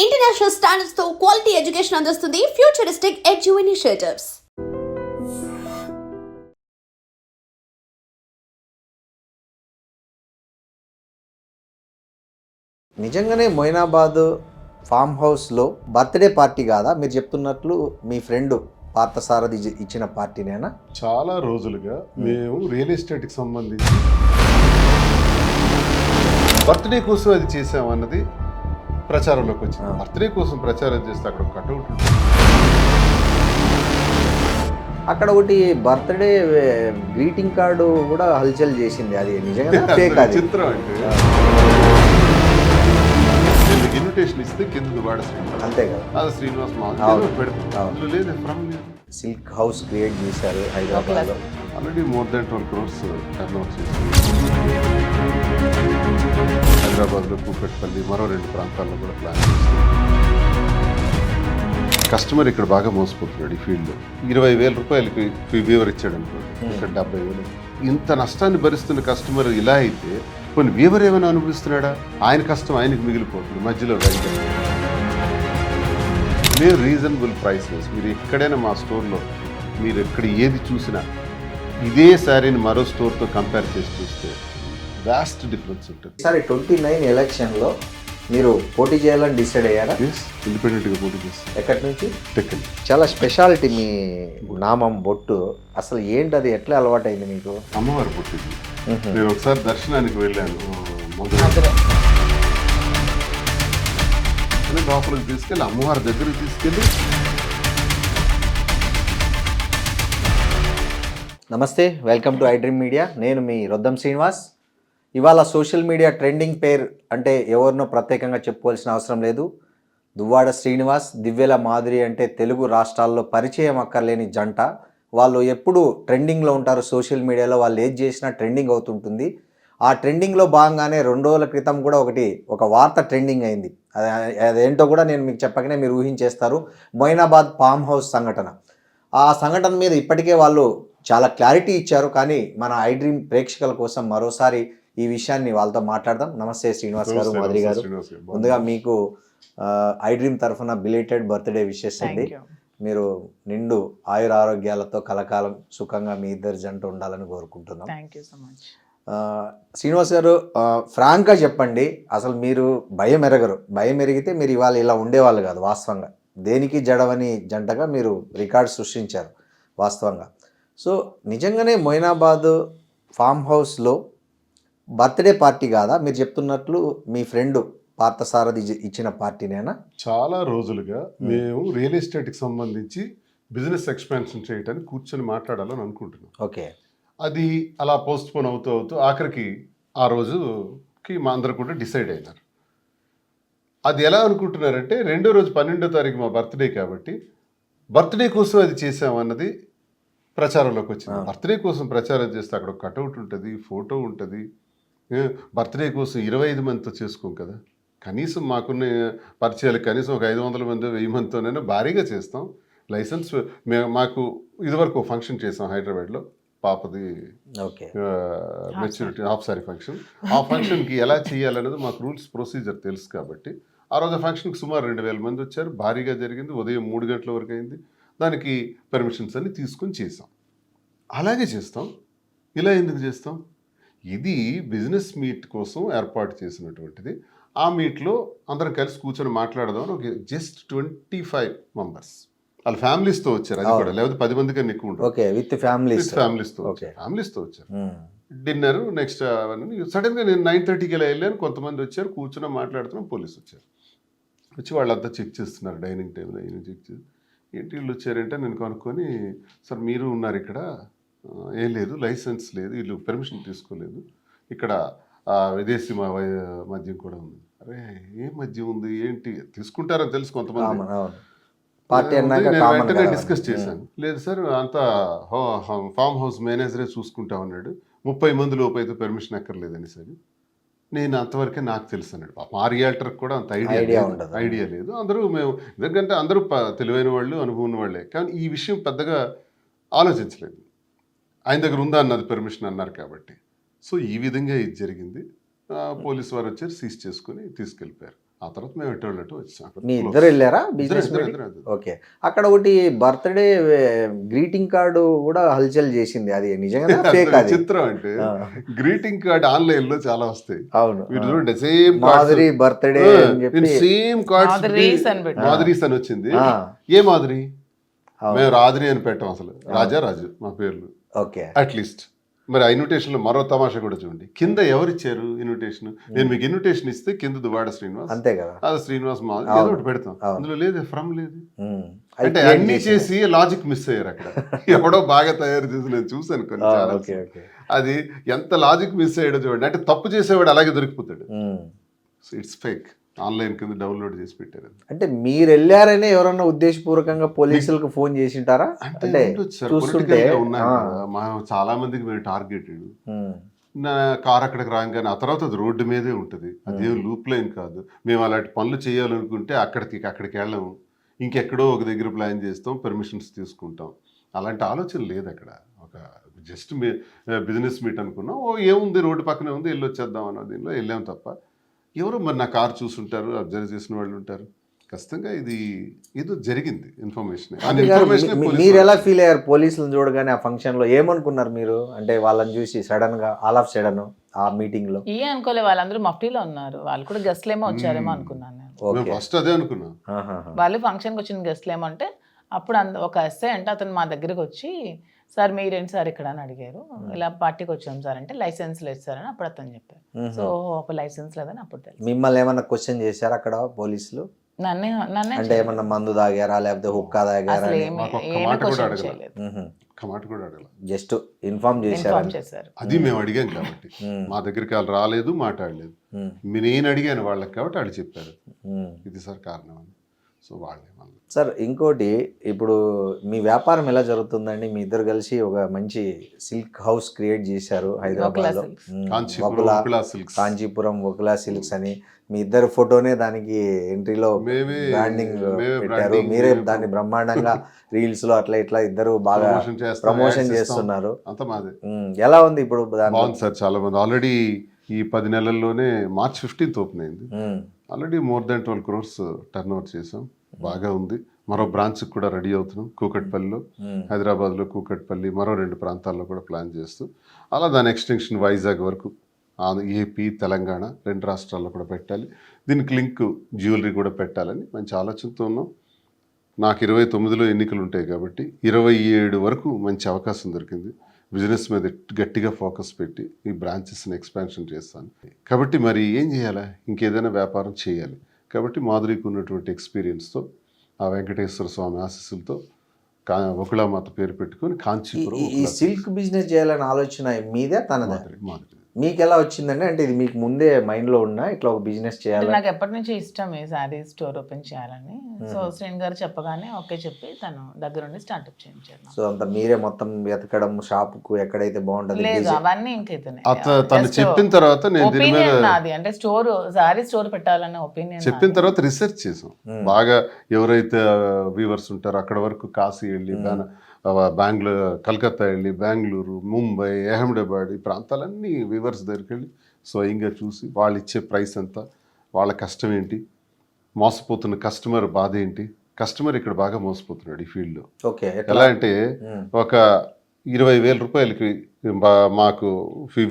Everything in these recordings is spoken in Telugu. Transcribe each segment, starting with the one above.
ఇంటర్నేషనల్ స్టాండర్డ్స్ తో క్వాలిటీ ఎడ్యుకేషన్ అందిస్తుంది ఫ్యూచరిస్టిక్ ఎడ్యు ఇనిషియేటివ్స్. నిజంగానే మొయినాబాద్ ఫామ్ హౌస్లో బర్త్డే పార్టీ కాదా మీరు చెప్తున్నట్లు? మీ ఫ్రెండ్ పార్థసారథి ఇచ్చిన పార్టీనేనా? చాలా రోజులుగా మేము రియల్ ఎస్టేట్కి సంబంధించి బర్త్డే కోసం అది చేసామన్నది ప్రచారంలోకి వచ్చింది. బర్త్డే కోసం ప్రచారం చేస్తే అక్కడ కట్అవుట్ ఉంటుంది. అక్కడ ఒకటి బర్త్డే గ్రీటింగ్ కార్డు కూడా హల్చల్ చేసింది. అది నిజంగా ఫేక్? అది చిత్రం అంటే ఇన్విటేషన్ ఇస్తే కింద వాడ శ్రీనివాస్, అంతే కదా? అది శ్రీనివాస్ పెడతాం లేదు ఫ్రమ్ సిల్క్ హౌస్ క్రియేట్ చేశారు హైదరాబాద్లో. Already more than 12 crores turn out చేసింది. హైదరాబాద్లో కూకట్పల్లి మరో 2 ప్రాంతాల్లో కూడా ప్లాన్ చేస్తుంది. కస్టమర్ ఇక్కడ బాగా మోసపోతున్నాడు. ఈ ఫీల్డ్లో 20,000 రూపాయలకి వీవర్ ఇచ్చాడు అనుకోండి, ఇక్కడ 70,000. ఇంత నష్టాన్ని భరిస్తున్న కస్టమర్ ఇలా అయితే కొన్ని వీవర్ ఏమైనా అనుభవిస్తున్నాడా? ఆయన కష్టం ఆయనకు మిగిలిపోతుంది మధ్యలో రైతు. మేము రీజనబుల్ ప్రైసెస్, మీరు ఎక్కడైనా మా స్టోర్లో మీరు ఎక్కడ ఏది చూసినా ఇదే శారీని మరో స్టోర్తో కంపేర్ చేసి చూస్తే వాస్ట్ డిఫరెన్స్ ఉంటుంది. సరే, 29 ఎలక్షన్లో మీరు పోటీ చేయాలని డిసైడ్ అయ్యారా? ఇండిపెండెంట్గా పోటీ చేస్తాం. ఎక్కడి నుంచి? టెక్కలి. చాలా స్పెషాలిటీ మీ నామం, బొట్టు. అసలు ఏంటి అది? ఎట్లా అలవాటైంది మీకు? అమ్మవారు పుట్టింది. నేను ఒకసారి దర్శనానికి వెళ్ళాను లోపలికి తీసుకెళ్ళి అమ్మవారి దగ్గరికి తీసుకెళ్ళి. నమస్తే, వెల్కమ్ టు ఐడ్రీమ్ మీడియా. నేను మీ రొద్దం శ్రీనివాస్. ఇవాళ సోషల్ మీడియా ట్రెండింగ్ పేరు అంటే ఎవరినో ప్రత్యేకంగా చెప్పుకోవాల్సిన అవసరం లేదు. దువ్వాడ శ్రీనివాస్, దివ్యల మాధురి అంటే తెలుగు రాష్ట్రాల్లో పరిచయం అక్కర్లేని జంట. వాళ్ళు ఎప్పుడు ట్రెండింగ్లో ఉంటారు సోషల్ మీడియాలో. వాళ్ళు ఏది చేసినా ట్రెండింగ్ అవుతుంటుంది. ఆ ట్రెండింగ్లో భాగంగానే 2 రోజుల క్రితం కూడా ఒక వార్త ట్రెండింగ్ అయింది. అదేంటో కూడా నేను మీకు చెప్పకనే మీరు ఊహించేస్తారు. మొయినాబాద్ ఫామ్ హౌస్ సంఘటన. ఆ సంఘటన మీద ఇప్పటికే వాళ్ళు చాలా క్లారిటీ ఇచ్చారు. కానీ మన ఐడ్రీమ్ ప్రేక్షకుల కోసం మరోసారి ఈ విషయాన్ని వాళ్ళతో మాట్లాడదాం. నమస్తే శ్రీనివాస్ గారు, మాధురి గారు. ముందుగా మీకు ఐడ్రీమ్ తరఫున బిలేటెడ్ బర్త్డే విషెస్ అండి. మీరు నిండు ఆయుర ఆరోగ్యాలతో కలకాలం సుఖంగా మీ ఇద్దరు జంట ఉండాలని కోరుకుంటున్నాం. శ్రీనివాస్ గారు, ఫ్రాంక్గా చెప్పండి, అసలు మీరు భయం ఎరగరు. భయం ఎరిగితే మీరు ఇవాళ ఇలా ఉండేవాళ్ళు కాదు. వాస్తవంగా దేనికి జడవని జంటగా మీరు రికార్డ్ సృష్టించారు వాస్తవంగా. సో నిజంగానే మొయినాబాద్ ఫామ్ హౌస్లో బర్త్డే పార్టీ కాదా మీరు చెప్తున్నట్లు? మీ ఫ్రెండ్ పార్థసారథి ఇచ్చిన పార్టీనేనా? చాలా రోజులుగా మేము రియల్ ఎస్టేట్కి సంబంధించి బిజినెస్ ఎక్స్పాన్షన్ చేయడానికి కూర్చొని మాట్లాడాలని అనుకుంటున్నాం. ఓకే. అది అలా పోస్ట్ పోన్ అవుతూ అవుతూ ఆఖరికి ఆ రోజుకి మా అందరూ కూడా డిసైడ్ అయినారు. అది ఎలా అనుకుంటున్నారంటే, 2వ రోజు 12వ తారీఖు మా బర్త్డే కాబట్టి బర్త్డే కోసం అది చేసామన్నది ప్రచారంలోకి వచ్చింది. బర్త్డే కోసం ప్రచారం చేస్తే అక్కడ కట్అవుట్ ఉంటుంది, ఫోటో ఉంటుంది. బర్త్డే కోసం 25 మందితో చేసుకోం కదా. కనీసం మాకున్న పరిచయాలు కనీసం ఒక 500 మంది 1000 మందితోనైనా భారీగా చేస్తాం. లైసెన్స్ మాకు ఇదివరకు ఫంక్షన్ చేసాం హైదరాబాద్లో, పాపది మెచ్యూరిటీ హాఫ్ సారీ ఫంక్షన్. ఆ ఫంక్షన్కి ఎలా చేయాలనేది మాకు రూల్స్ ప్రొసీజర్ తెలుసు కాబట్టి ఆ రోజు ఫంక్షన్కి సుమారు 2000 మంది వచ్చారు. భారీగా జరిగింది. ఉదయం 3 గంటల వరకు అయింది. దానికి పర్మిషన్స్ అన్ని తీసుకొని చేసాం. అలాగే చేస్తాం. ఇలా ఎందుకు చేస్తాం? ఇది బిజినెస్ మీట్ కోసం ఏర్పాటు చేసినటువంటిది. ఆ మీట్లో అందరం కలిసి కూర్చొని మాట్లాడదాం. ఒక జస్ట్ 25 మెంబర్స్ వాళ్ళ ఫ్యామిలీస్తో వచ్చారు. అది కూడా లేకపోతే 10 మంది కన్నా ఎక్కువ ఉంటారు. ఫ్యామిలీస్తో వచ్చారు. డిన్నర్ నెక్స్ట్ సడన్గా నేను 9:30కి ఇలా వెళ్ళాను. కొంతమంది వచ్చారు, కూర్చుని మాట్లాడుతున్నాం. పోలీసు వచ్చారు. వచ్చి వాళ్ళంతా చెక్ చేస్తున్నారు డైనింగ్ టేబుల్ అయినా చెక్ చేసి. ఏంటి వీళ్ళు వచ్చారంటే నేను కనుక్కొని, సార్ మీరు ఉన్నారు ఇక్కడ? ఏం లేదు, లైసెన్స్ లేదు, వీళ్ళు పర్మిషన్ తీసుకోలేదు, ఇక్కడ విదేశీ మద్యం కూడా ఉంది. అరే ఏం మద్యం ఉంది ఏంటి? తీసుకుంటారని తెలుసు కొంతమంది. వెంటనే డిస్కస్ చేశాను. లేదు సార్, అంతా ఫామ్ హౌస్ మేనేజరే చూసుకుంటా ఉన్నాడు, 30 మంది లోపు అయితే పర్మిషన్ ఎక్కర్లేదని. సరే, నేను అంతవరకే నాకు తెలుసు అన్నాడు. మా రియాల్టర్కి కూడా అంత ఐడియా లేదు. అందరూ మేము ఎందుకంటే అందరూ తెలివైన వాళ్ళు, అనుభవం వాళ్ళే. కానీ ఈ విషయం పెద్దగా ఆలోచించలేదు. ఆయన దగ్గర ఉందా అన్నది పర్మిషన్ అన్నారు కాబట్టి. సో ఈ విధంగా ఇది జరిగింది. పోలీసు వారు వచ్చారు, సీజ్ చేసుకుని తీసుకెళ్ళిపోయారు. ఆ తర్వాత మేము ఎటు వెళ్ళట్టు వచ్చాం. అక్కడ మీ close. ఇద్దరు వెళ్ళారా బిజినెస్ ఇద్దరు, మీటింగ్? ఇద్దరు. ఓకే. అక్కడ ఒకటి బర్త్డే గ్రీటింగ్ కార్డు కూడా హల్చల్ చేసింది, అది నిజంగా ఫేక్? అది చిత్రం అంటే ఆ. గ్రీటింగ్ కార్డ్ ఆన్లైన్ లో చాలా వస్తాయి. అవును. మీరు చూడండి సేమ్ మాధురి బర్త్డే అని చెప్పి సేమ్ కార్డ్స్ మాధురీస్ అని పెట్టారు. మాధురీస్ అని వచ్చింది. ఆ. ఏ మాధురి? అవును. మేము రాధురి అని పెట్టాం అసలు. రాజు మా పేర్లు ఓకే. అట్లీస్ట్. మరి ఆ ఇన్విటేషన్ లో మరో తమాషా కూడా చూడండి, కింద ఎవరిచ్చారు ఇన్విటేషన్? నేను మీకు ఇన్విటేషన్ ఇస్తే కింద దువ్వాడ శ్రీనివాస్, అంతే కదా. అది శ్రీనివాస్ మా అవును. ఏదో ఒకటి పెడతాం. అవును. అందులో లేదు, ఫ్రమ్ లేదు. ఉమ్. అది అంటే create అన్ని చేసింది. చేసి లాజిక్ మిస్ అయ్యారు అక్కడ. ఎవడో బాగా తయారు చేసి నేను చూసాను కొన్ని ఆ, channels. Okay okay. అది ఎంత లాజిక్ మిస్ అయ్యాడో చూడండి. అంటే తప్పు చేసేవాడు అలాగే దొరికిపోతాడు. Um. So it's fake. Online కింద డౌన్లోడ్ చేసి పెట్టారు. అంటే మీరు వెళ్ళారనే ఎవరన్నా ఉద్దేశపూర్వకంగా పోలీసులకు ఫోన్ చేసి ఉంటారా? అంటే అంటే ఉండొచ్చు సార్, చూస్తుంటే పొలిటికల్ గా ఉన్నాయి ఆ. కదా. మా చాలా మందికి మేము టార్గెటెడ్. ఉమ్. నా కార్ అక్కడికి రాగానే ఆ తర్వాత అది రోడ్డు మీదే ఉంటుంది. అదేం లూప్ లైన్ కాదు. మేము అలాంటి పనులు చేయాలనుకుంటే అక్కడికి వెళ్ళాము, ఇంకెక్కడో ఒక దగ్గర ప్లాన్ చేస్తాం, పర్మిషన్స్ తీసుకుంటాం. అలాంటి ఆలోచన లేదు అక్కడ. ఒక జస్ట్ బిజినెస్ మీట్ అనుకున్నాం, ఓ ఏముంది రోడ్డు పక్కనే ఉంది వెళ్ళి వచ్చేద్దాం అన్న దీనిలో వెళ్ళాం తప్ప. ఎవరు మరి నా కార్ చూసుంటారు, అబ్జర్వ్ చేసిన వాళ్ళు ఉంటారు. ఖచ్చితంగా ఇది ఏదో జరిగింది ఇన్ఫర్మేషన్. మీరు ఎలా ఫీల్ అయ్యారు పోలీసులను చూడగానే ఆ ఫంక్షన్ లో? ఏమనుకున్నారు మీరు? అంటే వాళ్ళని చూసి సడన్ గా ఆల్ ఆఫ్ సడన్ ఆ మీటింగ్ లో ఏ అనుకోలే, వాళ్ళందరూ మఫ్టీలో ఉన్నారు. వాళ్ళు కూడా గెస్ట్లు ఏమో వచ్చారేమో అనుకున్నాను నేను. ఓకే. ఫస్ట్ అదే అనుకున్నాం. ఆహాహా. వాళ్ళు ఫంక్షన్కి వచ్చిన గెస్ట్లు ఏమో అంటే అప్పుడు ఒక ఎస్ఐ అంటే అతను మా దగ్గరికి వచ్చి, సార్ మీరేంటి సార్ ఇక్కడ అని అడిగారు. ఇలా పార్టీకి వచ్చాం సార్ అంటే లైసెన్స్ లేదు సార్ అని అప్పుడు అతను చెప్పారు. సో ఒక లైసెన్స్ లేదని అప్పుడు తెలుసు. మిమ్మల్ని ఏమన్నా క్వశ్చన్ చేశారు అక్కడ పోలీసులు? నన్నే అంటే ఏమన్నా మందు తాగారా లేకపోతే హుక్కా తాగారా? అసలు ఏమి మాకు ఒక్క ఏమీ మాట కూడా క్వశ్చన్ అడగలేదు. చేయలేదు. కమాట కూడా అడగల. జస్ట్ ఇన్ఫార్మ్ చేశారు. ఇన్ఫార్మ్ చేశారు. అది మేము అడిగాం కాబట్టి. మా దగ్గరికి వాళ్ళు రాలేదు, మాట్లాడలేదు. నేను అడిగాను వాళ్ళకి కాబట్టి వాళ్ళు చెప్పారు ఇది సార్ కారణం అని. సో వాళ్ళే మళ్ళీ. సార్ ఇంకోటి, ఇప్పుడు మీ వ్యాపారం ఎలా జరుగుతుందండి? మీ ఇద్దరు కలిసి ఒక మంచి సిల్క్ హౌస్ క్రియేట్ చేశారు హైదరాబాద్ లో. కాంచీపురం వకులా సిల్క్స్. కాంచీపురం వకులా సిల్క్స్ అని మీ ఇద్దరు ఫోటోనే దానికి ఎంట్రీలో మేమే బ్రాండింగ్ పెట్టారు. branding, మీరే దాన్ని బ్రహ్మాండంగా రీల్స్ లో అట్లా ఇట్లా ఇద్దరు బాగా ప్రమోషన్ చేస్తున్నారు. అంత మాదే. ఎలా ఉంది ఇప్పుడు దాని? బాగుంది సార్, చాలా మంది ఆల్రెడీ ఈ 10 నెలల్లోనే March 15th ఓపెన్ అయింది. Already more than 12 crores turn over చేసాం. బాగా ఉంది. మరో బ్రాంచ్ కూడా రెడీ అవుతున్నాం కూకట్పల్లిలో, హైదరాబాద్లో కూకట్పల్లి, మరో 2 ప్రాంతాల్లో కూడా ప్లాన్ చేస్తూ అలా దాని ఎక్స్టెన్షన్ వైజాగ్ వరకు, ఏపీ, తెలంగాణ 2 రాష్ట్రాల్లో కూడా పెట్టాలి. దీనికి లింక్ జ్యువెలరీ కూడా పెట్టాలని మంచి ఆలోచనతో ఉన్నాం. నాకు 29లో ఎన్నికలు ఉంటాయి కాబట్టి 27 వరకు మంచి అవకాశం దొరికింది. బిజినెస్ మీద గట్టిగా ఫోకస్ పెట్టి ఈ బ్రాంచెస్ని ఎక్స్పాన్షన్ చేస్తాను కాబట్టి మరి ఏం చేయాలా, ఇంకేదైనా వ్యాపారం చేయాలి కాబట్టి మాధురికి ఉన్నటువంటి ఎక్స్పీరియన్స్తో ఆ వెంకటేశ్వర స్వామి ఆశీస్సులతో వకుళామాత పేరు పెట్టుకొని కాంచీపురం ఈ సిల్క్ బిజినెస్ చేయాలనే ఆలోచన మీదే తనదే? మాధురి. మీకు ఎలా వచ్చిందండి? అంటే ఇది మీకు ముందే మైండ్ లో ఉన్నా ఇట్లా ఒక బిజినెస్ చేయాలి? నాకు ఎప్పటి నుంచి ఇష్టం ఈ శారీ స్టోర్ ఓపెన్ చేయాలని. సో శ్రీని గారు చెప్పగానే ఓకే చెప్పి తను దగ్గరుండి స్టార్ట్అప్ చేయించారు. సో అంత మీరే మొత్తం వెతకడం, షాప్ కు ఎక్కడైతే బాగుంటది? లేదు అవన్నీ ఇంకైతే తను చెప్పిన తర్వాత నేను దీని మీద ఒపీనియన్ నాది. అంటే స్టోర్ శారీ స్టోర్ పెట్టాలనే ఒపీనియన్ చెప్పిన తర్వాత రీసెర్చ్ చేసాం బాగా. ఎవరైతే వీవర్స్ ఉంటారో అక్కడ వరకు కాశీ వెళ్ళి, బెంగళూరు, కలకత్తా వెళ్ళి, బెంగళూరు, ముంబై, అహ్మదాబాద్ ఈ ప్రాంతాలన్నీ వీవర్స్ దగ్గరికి వెళ్ళి స్వయంగా చూసి వాళ్ళు ఇచ్చే ప్రైస్ ఎంత, వాళ్ళ కష్టం ఏంటి, మోసపోతున్న కస్టమర్ బాధ ఏంటి. కస్టమర్ ఇక్కడ బాగా మోసపోతున్నాడు ఈ ఫీల్డ్లో. ఓకే. ఎలా అంటే ఒక 20,000 రూపాయలకి మాకు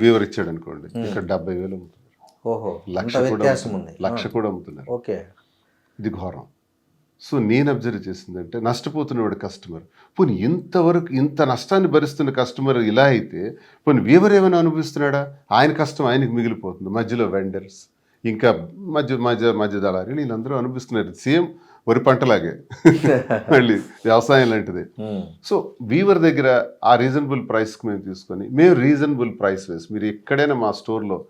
వీవర్ ఇచ్చాడు అనుకోండి, ఇక్కడ 70,000 అమ్ముతున్నారు. ఓహో, లక్ష కూడా అమ్ముతున్నారు. ఓకే. ఇది ఘోరం. సో నేను అబ్జర్వ్ చేసిందంటే నష్టపోతున్నవాడు కస్టమర్. పోనీ ఇంతవరకు ఇంత నష్టాన్ని భరిస్తున్న కస్టమర్ ఇలా అయితే పోనీ వీవర్ ఏమైనా అనుభవిస్తున్నాడా? ఆయన కష్టం ఆయనకి మిగిలిపోతుంది. మధ్యలో వెండర్స్, ఇంకా మధ్య దళారీలు వీళ్ళందరూ అనుభవిస్తున్నారు. సేమ్ వరి పంటలాగే మళ్ళీ వ్యవసాయం లాంటిది. సో వీవర్ దగ్గర ఆ రీజనబుల్ ప్రైస్కి మేము తీసుకొని మేము రీజనబుల్ ప్రైస్ వేసి, మీరు ఎక్కడైనా మా స్టోర్లో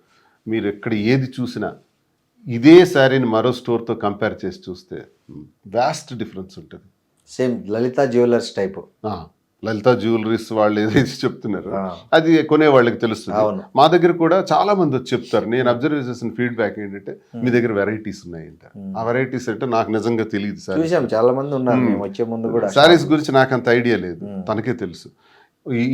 మీరు ఎక్కడ ఏది చూసినా ఇదే శారీని మరో స్టోర్తో కంపేర్ చేసి చూస్తే వాస్ట్ డిఫరెన్స్ ఉంటుంది. Same Lalitha jewellers type. Lalitha jewelleries వాళ్ళు ఏదైతే చెప్తున్నారు అది కొనే వాళ్ళకి తెలుస్తుంది. మా దగ్గర కూడా చాలా మంది వచ్చి చెప్తారు. నేను అబ్జర్వ్ చేసిన ఫీడ్బ్యాక్ ఏంటంటే మీ దగ్గర వెరైటీస్ ఉన్నాయి అంటారు. ఆ వెరైటీస్ అంటే నాకు నిజంగా తెలియదు సార్. చాలా మంది ఉన్నారు మేము వచ్చే ముందు కూడా. శారీస్ గురించి నాకు అంత ఐడియా లేదు, తనకే తెలుసు.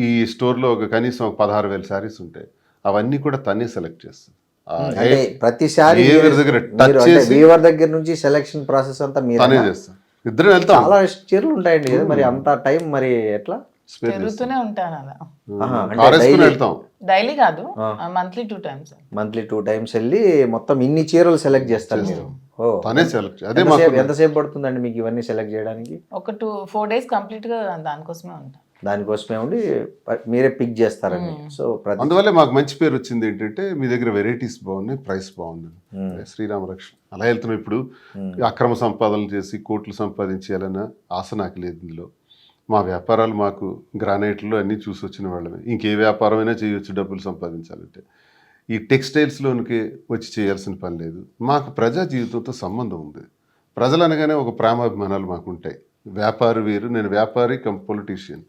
ఈ స్టోర్లో కనీసం 16,000 శారీస్ ఉంటాయి. అవన్నీ కూడా తనే సెలెక్ట్ చేస్తుంది. అంటే ప్రతిసారి behavior దగ్గర touch చేసి- వీవర్ దగ్గర నుంచి సెలక్షన్ ప్రాసెస్ అంతా మీరు తనే చేస్తాం. ఇద్దరం వెళ్తాం. చాలా చీరలు ఉంటాయండి కదా, మరి అంత టైం మరి ఎట్లా? Spare తిరుగుతూనే ఉంటాను అలా. ఆహా, అంటే కార్ వేసుకుని daily- వెళ్తాం. డైలీ కాదు, మంత్లీ 2 times. మంత్లీ 2 times వెళ్ళి మొత్తం ఇన్ని చీరలు సెలెక్ట్ చేస్తారు మీరు. ఓ, తనే సెలెక్ట్. అదే మాకు ఎంతసేపు పడుతుందండి మీకు ఇవన్నీ సెలెక్ట్ చేయడానికి? ఒక 4 days కంప్లీట్ గా దానికోసమే ఉంటాను. దానికోసమే ఉండి మీరే పిక్ చేస్తారండి. సో ప్రతి అందువల్లే మాకు మంచి పేరు వచ్చింది ఏంటంటే మీ దగ్గర వెరైటీస్ బాగున్నాయి, ప్రైస్ బాగుంది. శ్రీరామ రక్ష అలా వెళ్తున్నాం. ఇప్పుడు అక్రమ సంపాదనలు చేసి కోట్లు సంపాదించేయాలన్న ఆశ నాకు లేదు. ఇందులో మా వ్యాపారాలు మాకు గ్రానైట్లో అన్నీ చూసి వచ్చిన వాళ్ళమే. ఇంకే వ్యాపారమైనా చేయొచ్చు డబ్బులు సంపాదించాలంటే. ఈ టెక్స్టైల్స్లోనికి వచ్చి చేయాల్సిన పని లేదు. మాకు ప్రజా జీవితంతో సంబంధం ఉంది. ప్రజలు అనగానే ఒక ప్రేమాభిమానాలు మాకు ఉంటాయి. వ్యాపారి వేరు, నేను వ్యాపారి కమ్ పొలిటీషియన్.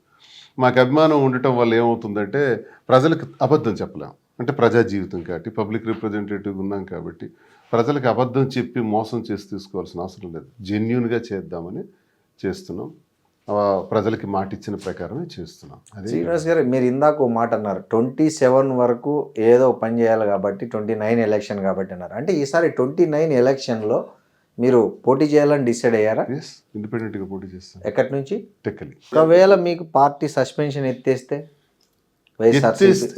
మాకు అభిమానం ఉండటం వల్ల ఏమవుతుందంటే ప్రజలకు అబద్ధం చెప్పలేం. అంటే ప్రజా జీవితం కాబట్టి పబ్లిక్ రిప్రజెంటేటివ్ ఉన్నాం కాబట్టి ప్రజలకు అబద్ధం చెప్పి మోసం చేసి తీసుకోవాల్సిన అవసరం లేదు. జెన్యూన్గా చేద్దామని చేస్తున్నాం. ప్రజలకి మాట ఇచ్చిన ప్రకారమే చేస్తున్నాం. అదే శ్రీనివాస్ గారు, మీరు ఇందాక ఓ మాట అన్నారు, 27 వరకు ఏదో పని చేయాలి కాబట్టి 29 ఎలక్షన్ కాబట్టి అన్నారు. అంటే ఈసారి 29 ఎలక్షన్లో మీరు పోటీ చేయాలని డిసైడ్ అయ్యారా? ఇండిపెండెంట్గా పోటీ చేస్తాను. ఎక్కడి నుంచి? టెక్కలి. ఒకవేళ మీకు పార్టీ సస్పెన్షన్ ఎత్తేస్తే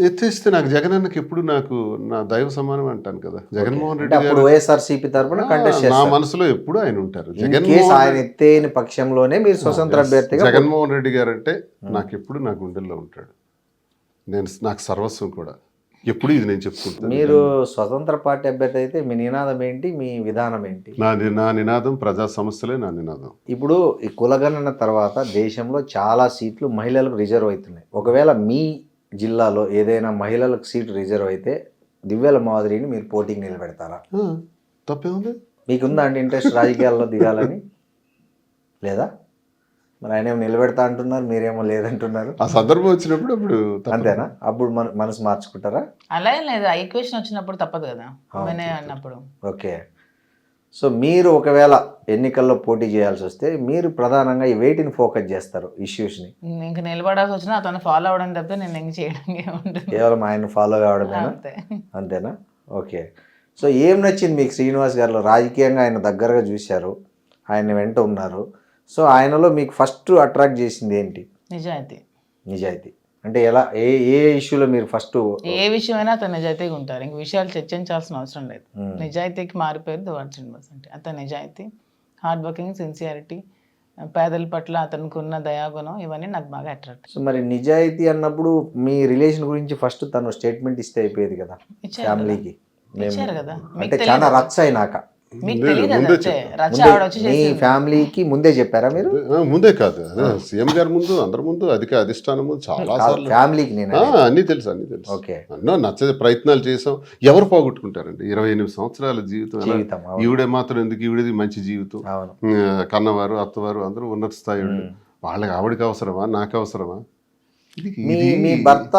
ఎత్తేస్తే నాకు జగన్ అన్నకి ఎప్పుడు నాకు నా దైవ సమానం అంటాను కదా. జగన్మోహన్ అంటే రెడ్డి అప్పుడు గారు వైఎస్ఆర్సీపీ తరఫున కంటెస్ట్ నా చేస్తారు. మనసులో ఎప్పుడు ఆయన ఉంటారు. కేసు ఆయన ఎత్తేని పక్షంలోనే మీరు స్వతంత్ర అభ్యర్థిగా జగన్మోహన్ రెడ్డి గారు అంటే నాకు ఎప్పుడు నా గుండెల్లో ఉంటాడు. నాకు సర్వస్వం కూడా. ఎప్పుడు ఇది నేను చెప్పుకుంటాను. మీరు స్వతంత్ర పార్టీ అభ్యర్థి అయితే మీ నినాదం ఏంటి, మీ విధానం ఏంటి? నా నినాదం ప్రజా సమస్యలే నా నినాదం. ఇప్పుడు ఈ కులగణన తర్వాత దేశంలో చాలా సీట్లు మహిళలకు రిజర్వ్ అవుతున్నాయి. ఒకవేళ మీ జిల్లాలో ఏదైనా మహిళలకు సీటు రిజర్వ్ అయితే దివ్యల మాదిరిని మీరు పోటీకి నిలబెడతారా? తప్పేముంది? మీకుందా అండి ఇంట్రెస్ట్ రాజకీయాల్లో దిగాలని? లేదా? మరి ఆయన ఏమో నిలబెడతా అంటున్నారు, మీరేమో లేదంటున్నారు. ఆ సందర్భం వచ్చినప్పుడు అప్పుడు అంతేనా? అప్పుడు మనసు మార్చుకుంటారా? అలా ఏం లేదు, ఈక్వేషన్ వచ్చినప్పుడు తప్పదు కదా, వినే అన్నప్పుడు. ఓకే. సో మీరు ఒకవేళ ఎన్నికల్లో పోటీ చేయాల్సి వస్తే మీరు ప్రధానంగా ఈ వేటిని ఫోకస్ చేస్తారు, ఇష్యూస్ని? ఇంకా నిలబడాల్సి వచ్చినా అతను ఫాలో అవడం తప్పితే నేను ఇంక చేయడానికి ఉంటుంది. కేవలం ఆయన ఫాలో కావడమేనా? అంతే. అంతేనా? ఓకే. సో ఏం నచ్చింది మీకు శ్రీనివాస్ గారిలో? రాజకీయంగా ఆయన దగ్గరగా చూశారు, ఆయన వెంట ఉన్నారు. సో ఆయనలో మీకు ఫస్ట్ అట్రాక్ట్ చేసింది ఏంటి? నిజాయితీ. నిజాయితీ అంటే ఎలా? ఏ ఇష్యూలో మీరు ఫస్ట్? ఏ విషయమైనా అతను నిజాయితీగా ఉంటారు. ఇంక విషయాలు చర్చించాల్సిన అవసరం లేదు. నిజాయితీకి మారిపోయారు దువ్వాడ శ్రీనివాస్ అంటే. అతను నిజాయితీ, హార్డ్ వర్కింగ్, సిన్సియారిటీ, పేదల పట్ల అతనికి ఉన్న దయాగుణం, ఇవన్నీ నాకు బాగా అట్రాక్ట్. సో మరి నిజాయితీ అన్నప్పుడు మీ రిలేషన్ గురించి ఫస్ట్ తను స్టేట్మెంట్ ఇస్తే అయిపోయేది కదా ఫ్యామిలీకి. ఇచ్చారు కదా. అంటే చాలా రచ్చ అయినాక మీకు తెలియదు అంతే. రచ్చ ఆవిడ వచ్చి మీ ఫ్యామిలీకి ముందే చెప్పారా మీరు? ముందే కాదు, అదే సీఎం గారి ముందు, అందరి ముందు, అధిష్టానం ముందు చాలా సార్లు ఫ్యామిలీకి నేను అన్నీ తెలుసు. ఓకే. ఎన్నో నచ్చే ప్రయత్నాలు చేసాం. ఎవరు పోగొట్టుకుంటారండి 28 సంవత్సరాల జీవితం? జీవితం, అవును. ఈవిడే మాత్రం ఎందుకు? ఈవిడది మంచి జీవితం. అవును. కన్నవారు, అత్తవారు అందరూ ఉన్నత స్థాయి వాళ్ళు. వాళ్ళకి ఆవిడకి అవసరమా, నాకు అవసరమా? మీ భర్త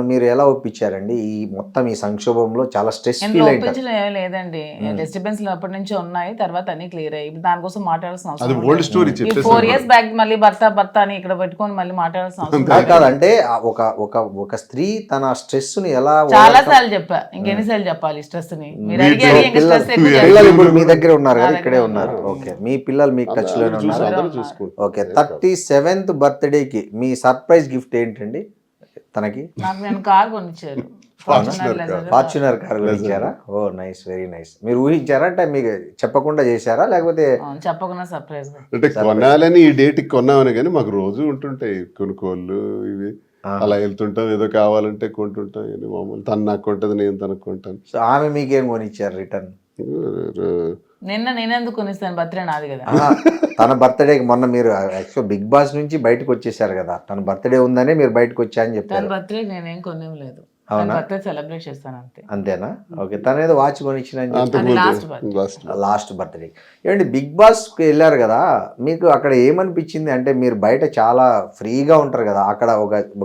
మీరు ఎలా ఒప్పించారండి ఈ మొత్తం ఈ సంక్షోభంలో? చాలా స్ట్రెస్ ఎంత ఫీల్ అయ్యారు. ఒప్పించలేదు లేదండి, డిస్టర్బెన్స్ అప్పటి నుంచి ఉన్నాయి. తర్వాత అన్ని క్లియర్ అయ్యి ఇప్పుడు దానికోసం మాట్లాడాల్సిన అది అవసరం ఓల్డ్ స్టోరీ లేదు. చెప్పేసి 4 years బ్యాక్ మళ్ళీ భర్త అని ఇక్కడ పెట్టుకొని మళ్ళీ మాట్లాడాల్సిన అవసరం లేదు. కాదంటే ఒక స్త్రీ తన స్ట్రెస్ ని ఎలా చాలా సార్లు చెప్పా, ఇంకెన్నిసార్లు చెప్పాలి స్ట్రెస్ ని? మీరు అడిగారు ఇంకా స్ట్రెస్ ఎక్కువ పిల్లలు ఇప్పుడు మీ దగ్గరే ఉన్నారు కదా, ఇక్కడే ఉన్నారు. ఓకే. మీ పిల్లలు మీకు టచ్ లోనే ఉన్నారు. అందరూ చూసుకుంటారు. ఓకే. 37th బర్త్డేకి మీ సర్ప్రైజ్ గిఫ్ట్ ఏంటండి తనకి? నాకు నేను కార్ కొనిచ్చారు, ఫార్చునర్ కార్ ఇచ్చారా? ఓ నైస్, వెరీ నైస్. మీరు ఊహించారా? అంటే మీకు చెప్పకుండా చేశారా లేకపోతే? చెప్పకుండా సర్ప్రైజ్. అంటే కొనాలని ఈ డేట్కి కొన్నామని, కానీ మాకు రోజు ఉంటుంటాయి కొనుక్కోళ్ళు ఇవి. అలా వెళ్తుంటాం, ఏదో కావాలంటే కొంటుంటాం. మామూలు తను నాకు కొంటది, నేను తనకు కొంటాను. సో ఆమె మీకేం కొనిచ్చారు రిటర్న్? నేనెందుకు కొనిస్తాను, బర్త్డే నాది కదా. తన బర్త్డేకి మొన్న మీరు యాక్చువల్ బిగ్ బాస్ నుంచి బయటకు వచ్చేసారు కదా, తన బర్త్డే ఉందనే మీరు బయటకు వచ్చా అని తన చెప్పారు. బర్త్డే నేనేం కొనేం లేదు, అవునా? బర్త్డే సెలబ్రేట్ చేస్తాను అంతే. అంతేనా? ఓకే. తన ఏదో వాచ్ కొనిచ్చిన లాస్ట్ లాస్ట్ బర్త్డే. ఏమంటే బిగ్ బాస్కి వెళ్ళారు కదా, మీకు అక్కడ ఏమనిపించింది? అంటే మీరు బయట చాలా ఫ్రీగా ఉంటారు కదా, అక్కడ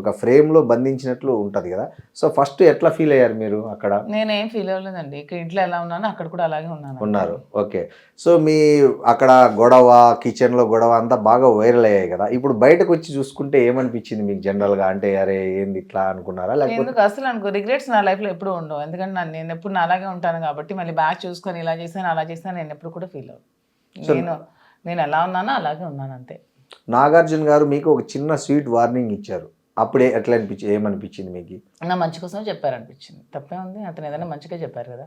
ఒక ఫ్రేమ్లో బంధించినట్లు ఉంటుంది కదా. సో ఫస్ట్ ఎట్లా ఫీల్ అయ్యారు మీరు అక్కడ? నేనేం ఫీల్ అవ్వలేదండి. ఇక్కడ ఇంట్లో ఎలా ఉన్నానో అక్కడ కూడా అలాగే ఉన్నారు. ఓకే. సో మీ అక్కడ గొడవ, కిచెన్లో గొడవ అంతా బాగా వైరల్ అయ్యాయి కదా. ఇప్పుడు బయటకు వచ్చి చూసుకుంటే ఏమనిపించింది మీకు జనరల్గా? అంటే అరే ఏంది ఇట్లా అనుకున్నారా లేకపోతే? ఎందుకు అసలు అనుకో రిగ్రెట్స్ నా లైఫ్లో ఎప్పుడూ ఉండవు, ఎందుకంటే నేను ఎప్పుడు నా అలాగే ఉంటాను కాబట్టి మళ్ళీ బ్యాక్ చూసుకొని ఇలా చేశాను అలా చేశాను నేను ఎప్పుడు కూడా ఫీల్ అవ్వను. నేను ఎలా ఉన్నానో అలాగే ఉన్నాను అంతే. నాగార్జున గారు మీకు ఒక చిన్న స్వీట్ వార్నింగ్ ఇచ్చారు, అప్పుడే ఎట్లా ఏమనిపించింది మీకు? నా మంచి కోసమే చెప్పారనిపించింది, తప్పే ఉంది, అతను ఏదైనా మంచిగా చెప్పారు కదా.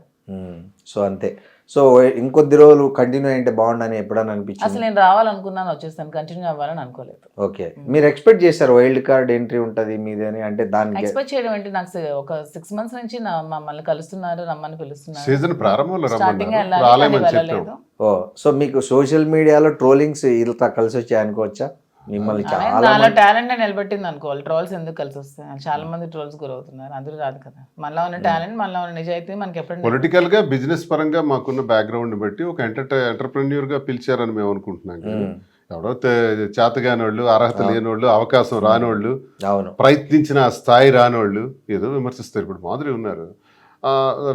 సో అంతే. సో ఇంకొద్ది రోజులు కంటిన్యూ అయింటే బాగుండని ఎప్పుడన్నా అనిపించింది? అసలు నేను రావాలనుకున్నాను, వచ్చేస్తాను, కంటిన్యూ అవ్వాలని అనుకోలేదు. ఓకే, మీరు ఎక్స్పెక్ట్ చేశారు వైల్డ్ కార్డ్ ఎంట్రీ ఉంటుంది మీదని, అంటే దానికి ఎక్స్పెక్ట్ చేయడం ఏంటి, నాకు ఒక 6 months నుంచి మమ్మల్ని కలుస్తున్నారు, రమ్మని పిలుస్తున్నారు, సీజన్ ప్రారంభంలో స్టార్టింగ్ రమ్మన్నారు, రాలేమని వెళ్ళలేదు. చెప్పాం. సో మీకు సోషల్ మీడియాలో ట్రోలింగ్స్ ఇలా కలిసి వచ్చాయి అనుకోవచ్చా? మిమ్మల్ని చాలా నాలో టాలెంట్ నిలబెట్టింది అనుకోవాలి, ట్రోల్స్ ఎందుకు కలిసి వస్తాయి? చాలా మంది ట్రోల్స్ గురవుతున్నారు, అందరూ రాదు కదా. మనలో ఉన్న టాలెంట్, మనలో ఉన్న నిజాయితీ మనకి ఎప్పుడు పొలిటికల్ గా బిజినెస్ పరంగా మాకున్న బ్యాక్గ్రౌండ్ బట్టి ఒక ఎంటర్ప్రెన్యూర్ గా పిలిచారని మేము అనుకుంటున్నాం కదా. ఎవడో చేతగాని వాళ్ళు, అర్హత లేని వాళ్ళు, అవకాశం రానోళ్ళు, అవును ప్రయత్నించిన ఆ స్థాయి రానోళ్ళు ఏదో విమర్శిస్తారు. ఇప్పుడు మాదిరి ఉన్నారు,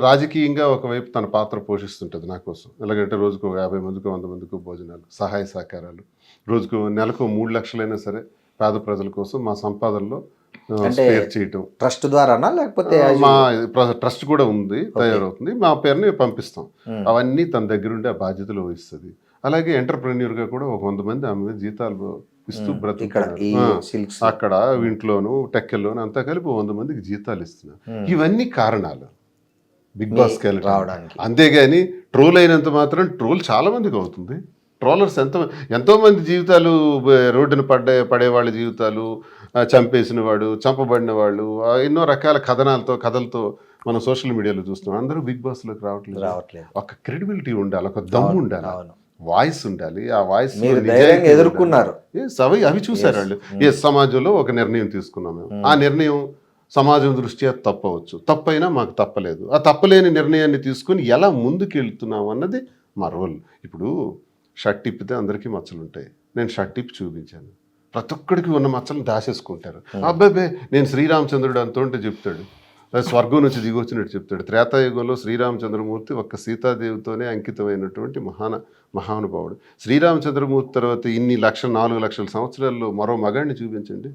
రాజకీయంగా ఒకవైపు తన పాత్ర పోషిస్తుంటుంది నా కోసం. ఎలాగంటే రోజుకు 50 మందికి 100 మందికి భోజనాలు, సహాయ సహకారాలు, రోజుకు నెలకు 3 లక్షలైనా సరే పేద ప్రజల కోసం మా సంపాదనలో స్పేర్ చేయటం. ట్రస్ట్ ద్వారానా లేకపోతే మా ట్రస్ట్ కూడా ఉంది, తయారవుతుంది, మా పేరుని పంపిస్తాం. అవన్నీ తన దగ్గరుండి ఆ బాధ్యతలు వహిస్తుంది. అలాగే ఎంటర్ప్రెన్యూర్గా కూడా ఒక 100 మంది ఆమె మీద జీతాలు ఇస్తూ బ్రతుకుతున్నారు. అక్కడ ఇంట్లోను టెక్కల్లోను అంతా కలిపి 100 మందికి జీతాలు ఇస్తున్నారు. ఇవన్నీ కారణాలు బిగ్ బాస్కి రావడానికి. అంతేగాని ట్రోల్ అయినంత మాత్రం ట్రోల్ చాలా మందికి అవుతుంది. ట్రోలర్స్ ఎంతో మంది జీవితాలు రోడ్డున పడేవాళ్ళ జీవితాలు, చంపేసిన వాడు, చంపబడిన వాళ్ళు, ఎన్నో రకాల కథలతో మనం సోషల్ మీడియాలో చూస్తున్నాం. అందరూ బిగ్ బాస్లోకి రావట్లేదు. ఒక క్రెడిబిలిటీ ఉండాలి, ఒక దమ్ము ఉండాలి, వాయిస్ ఉండాలి. ఆ వాయిస్ ఎదుర్కొన్నారు, అవి చూసారు వాళ్ళు. ఏ సమాజంలో ఒక నిర్ణయం తీసుకున్నాం మేము, ఆ నిర్ణయం సమాజం దృష్ట్యా తప్పవచ్చు, తప్పైనా మాకు తప్పలేదు. ఆ తప్పలేని నిర్ణయాన్ని తీసుకుని ఎలా ముందుకు వెళ్తున్నాం అన్నది మా రోల్. ఇప్పుడు షర్ట్ ఇప్పితే అందరికీ మచ్చలు ఉంటాయి, నేను షర్ట్ ఇప్పి చూపించాను, ప్రతి ఒక్కడికి ఉన్న మచ్చలను దాచేసుకుంటారు. అబ్బాయి నేను శ్రీరామచంద్రుడు అంతుంటే చెప్తాడు, స్వర్గం నుంచి దిగొచ్చినట్టు చెప్తాడు. త్రేతాయుగంలో శ్రీరామచంద్రమూర్తి ఒక్క సీతాదేవితోనే అంకితమైనటువంటి మహానుభావుడు. శ్రీరామచంద్రమూర్తి తర్వాత ఇన్ని 4 లక్షల సంవత్సరాల్లో మరో మగాడిని చూపించండి,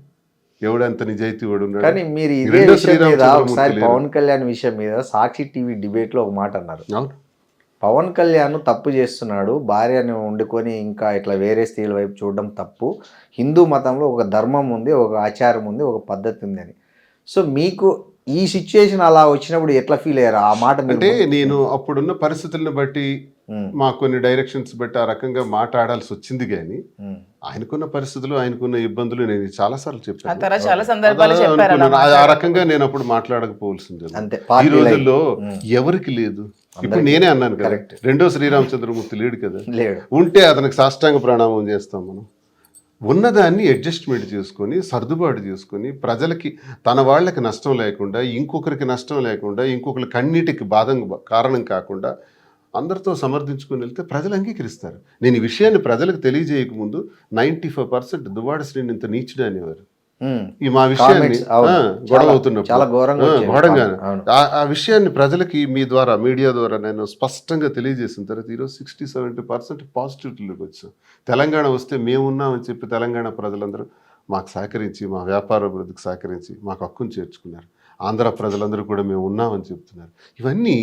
ఎవడంత నిజాయితీ వాడు ఉన్నాడు. కానీ మీరు ఇదే విషయం మీద ఒకసారి పవన్ కళ్యాణ్ విషయం మీద సాక్షి టీవీ డిబేట్ లో ఒక మాట అన్నారు. పవన్ కళ్యాణ్ తప్పు చేస్తున్నాడు, భార్యని వండుకొని ఇంకా ఇట్లా వేరే స్త్రీల వైపు చూడడం తప్పు, హిందూ మతంలో ఒక ధర్మం ఉంది, ఒక ఆచారం ఉంది, ఒక పద్ధతి ఉంది అని. సో మీకు ఈ సిచ్యుయేషన్ అలా వచ్చినప్పుడు ఎట్లా ఫీల్ అయ్యారు? ఆ మాట అంటే నేను అప్పుడున్న పరిస్థితులను బట్టి మా కొన్ని డైరెక్షన్స్ బట్టి ఆ రకంగా మాట్లాడాల్సి వచ్చింది. కానీ ఆయనకున్న పరిస్థితులు, ఆయనకున్న ఇబ్బందులు నేను చాలాసార్లు చెప్పాను. ఆ రకంగా నేను అప్పుడు మాట్లాడకపోవాల్సింది. ఈ రోజుల్లో ఎవరికి లేదు. ఇప్పుడు నేనే అన్నాను కదా, రెండో శ్రీరామచంద్రమూర్తి లేడు కదా, ఉంటే అతనికి సాష్టాంగ ప్రణామం చేస్తాం. మనం ఉన్నదాన్ని అడ్జస్ట్మెంట్ చేసుకొని, సర్దుబాటు చేసుకొని, ప్రజలకి తన వాళ్ళకి నష్టం లేకుండా, ఇంకొకరికి నష్టం లేకుండా, ఇంకొకరి కన్నీటికి కారణం కాకుండా అందరితో సమర్థించుకొని వెళ్తే ప్రజలు అంగీకరిస్తారు. నేను ఈ విషయాన్ని ప్రజలకు తెలియజేయకముందు 95% దువ్వాడ శ్రీని ఇంత నీచుడు అనేవారు. ఈ మా విషయాన్ని గొడవ అవుతున్నప్పుడు ఘోరంగా ఆ విషయాన్ని ప్రజలకి మీ ద్వారా, మీడియా ద్వారా నేను స్పష్టంగా తెలియజేసిన తర్వాత ఈరోజు 60-70% పాజిటివిటీలోకి వచ్చాం. తెలంగాణ వస్తే మేమున్నామని చెప్పి తెలంగాణ ప్రజలందరూ మాకు సహకరించి, మా వ్యాపార అభివృద్ధికి సహకరించి మాకు హక్కును చేర్చుకున్నారు. ఆంధ్ర ప్రజలందరూ కూడా మేము ఉన్నామని చెప్తున్నారు. ఇవన్నీ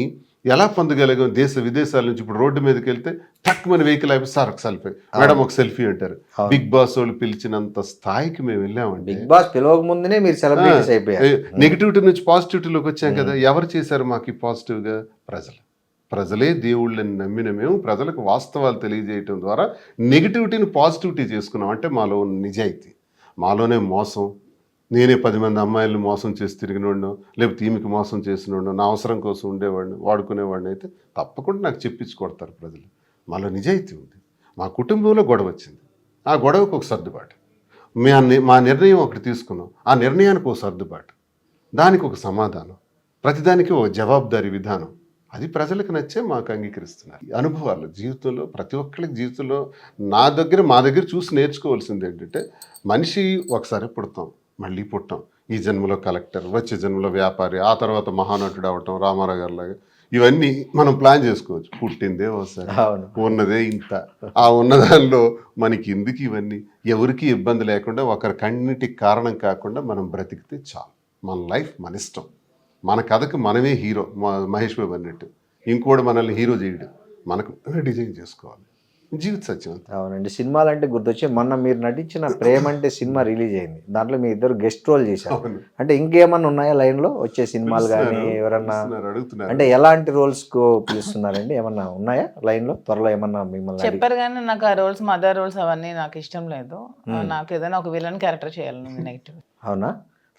ఎలా పొందగలిగాం? దేశ విదేశాల నుంచి ఇప్పుడు రోడ్డు మీదకి వెళ్తే తక్కువ వెహికల్ అయిపోయి సార్ ఒక సెల్ఫీ, మేడం ఒక సెల్ఫీ అంటారు. బిగ్ బాస్ వాళ్ళు పిలిచినంత స్థాయికి మేము వెళ్ళామండి. బిగ్ బాస్ పిలవక ముందునే మీరు సెలబ్రిటీస్ అయిపోయారు. నెగిటివిటీ నుంచి పాజిటివిటీలోకి వచ్చాం కదా. ఎవరు చేశారు మాకు ఈ పాజిటివ్గా? ప్రజలే దేవుళ్ళని నమ్మిన మేము ప్రజలకు వాస్తవాలు తెలియజేయటం ద్వారా నెగిటివిటీని పాజిటివిటీ చేసుకున్నాం. అంటే మాలో ఉన్న నిజాయితీ, మాలోనే మోసం, నేనే 10 మంది అమ్మాయిలను మోసం చేసి తిరిగినోడినో, లేకపోతే ఈమెకి మోసం చేసినోడినో, నా అవసరం కోసం ఉండేవాడిని, వాడుకునేవాడిని అయితే తప్పకుండా నాకు చెప్పించి కొడతారు ప్రజలు. మాలో నిజాయితీ ఉంది. మా కుటుంబంలో గొడవ వచ్చింది, ఆ గొడవకు ఒక సర్దుబాటు, మా నిర్ణయం ఒకటి తీసుకున్నాం, ఆ నిర్ణయానికి ఒక సర్దుబాటు, దానికి ఒక సమాధానం, ప్రతిదానికి ఒక జవాబుదారీ విధానం, అది ప్రజలకు నచ్చే మాకు అంగీకరిస్తున్నారు. అనుభవాలు జీవితంలో ప్రతి ఒక్కరికి జీవితంలో మా దగ్గర చూసి నేర్చుకోవాల్సింది ఏంటంటే, మనిషి ఒకసారి పుడతాం, మళ్ళీ పుట్టాం. ఈ జన్మలో కలెక్టర్, వచ్చే జన్మలో వ్యాపారి, ఆ తర్వాత మహానటుడు అవటం, రామారావు గారి లాగా, ఇవన్నీ మనం ప్లాన్ చేసుకోవచ్చు. పుట్టిందే ఒకసారి, ఉన్నదే ఇంత, ఆ ఉన్నదానిలో మనకి ఎందుకు ఇవన్నీ? ఎవరికి ఇబ్బంది లేకుండా, ఒకరి కన్నిటికి కారణం కాకుండా మనం బ్రతికితే చాలు. మన లైఫ్ మన ఇష్టం. మన కథకి మనమే హీరో, మహేష్ బాబు అన్నట్టు. ఇంకోటి మనల్ని హీరో చేయడు, మనకు డిజైన్ చేసుకోవాలి. జీవిత సత్యం అంతే. అవునండి. సినిమాలు అంటే గుర్తొచ్చి మొన్న మీరు నటించిన ప్రేమ అంటే సినిమా రిలీజ్ అయింది. దాంట్లో మీ ఇద్దరు గెస్ట్ రోల్ చేశారు. అవును. అంటే ఇంకేమన్నా ఉన్నాయా లైన్లో వచ్చే సినిమాలు కానీ ఎవరన్నా? అడుగుతున్నారు. అంటే ఎలాంటి రోల్స్ కు పిలుస్తున్నారండి? ఏమన్నా ఉన్నాయా లైన్లో? త్వరలో ఏమన్నా మిమ్మల్ని చెప్పారు కానీ నాకు ఆ రోల్స్, మదర్ రోల్స్ అవన్నీ నాకు ఇష్టం లేదు. నాకు ఏదైనా ఒక విలన్ క్యారెక్టర్ చేయాలని ఉంది, నెగిటివ్. అవునా?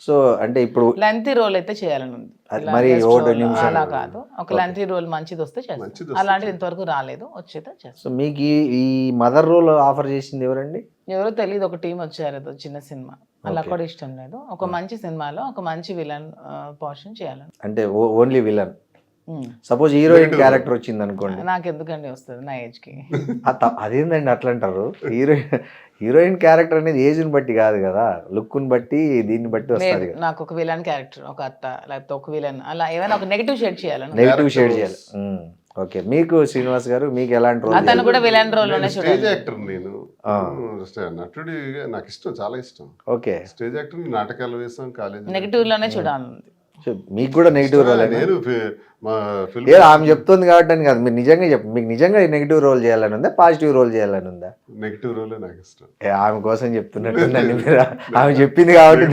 సో అంటే ఇప్పుడు లెంతీ రోల్ అయితే చేయాలని ఉంది. అది ఇలా మరి guest ఒకటి role నిమిషం. అలా కాదు, ఒక లెంతీ రోల్ మంచిది వస్తే చేస్తాను. మంచిది వస్తే అలాంటిది ఇంతవరకు రాలేదు, వచ్చేదే చేస్తాను. సో మీకు ఈ మదర్ రోల్ ఆఫర్ చేసింది ఎవరండి? ఎవరో తెలియదు, ఒక టీం వచ్చారు, ఏదో చిన్న సినిమా, అలా కూడా ఇష్టం లేదు. ఒక మంచి సినిమాలో ఒక మంచి విలన్ పోర్షన్ చేయాలని. అంటే only villain. Suppose heroine character వచ్చింది అనుకోండి, నాకు ఎందుకండి వస్తుంది నా ఏజ్ కి. అదేందండి అట్లా అంటారు? హీరోయిన్ క్యారెక్టర్ అనేది ఏజ్ని బట్టి కాదు కదా, లుక్ని బట్టి దీన్ని బట్టి వస్తుంది కదా. నాకు ఒక విలన్ క్యారెక్టర్, ఒక అత్త లేకపోతే ఒక విలన్, అలా ఏమైనా ఒక నెగిటివ్ షేడ్ చేయాలని. నెగిటివ్ షేడ్ చేయాలి. ఓకే. మీకు శ్రీనివాస్ గారు మీకు ఎలాంటి రోల్? అతను కూడా విలన్ రోల్ లోనే స్టేజ్ చూడాలి. యాక్టర్ నేను. నటుడి నాకు ఇష్టం, చాలా ఇష్టం. ఓకే. స్టేజ్ యాక్టర్, నాటకాలు వేసాం, కాలేజ్ నెగిటివ్ లోనే చూడాలి. మీకు కూడా నెగిటివ్ రోల్? నేను మా ఫిల్మ్ ఏదో ఆమె చెప్తుంది కాబట్టి అని కాదు, మీరు నిజంగా మీకు నిజంగా నెగిటివ్ రోల్ చేయాలని ఉందా, పాజిటివ్ రోల్ చేయాలని ఉందా? నెగిటివ్ రోలే నాకు ఇష్టం. ఆమె కోసం చెప్తున్నట్టుందండి మీరు. ఆమె చెప్పింది కాబట్టి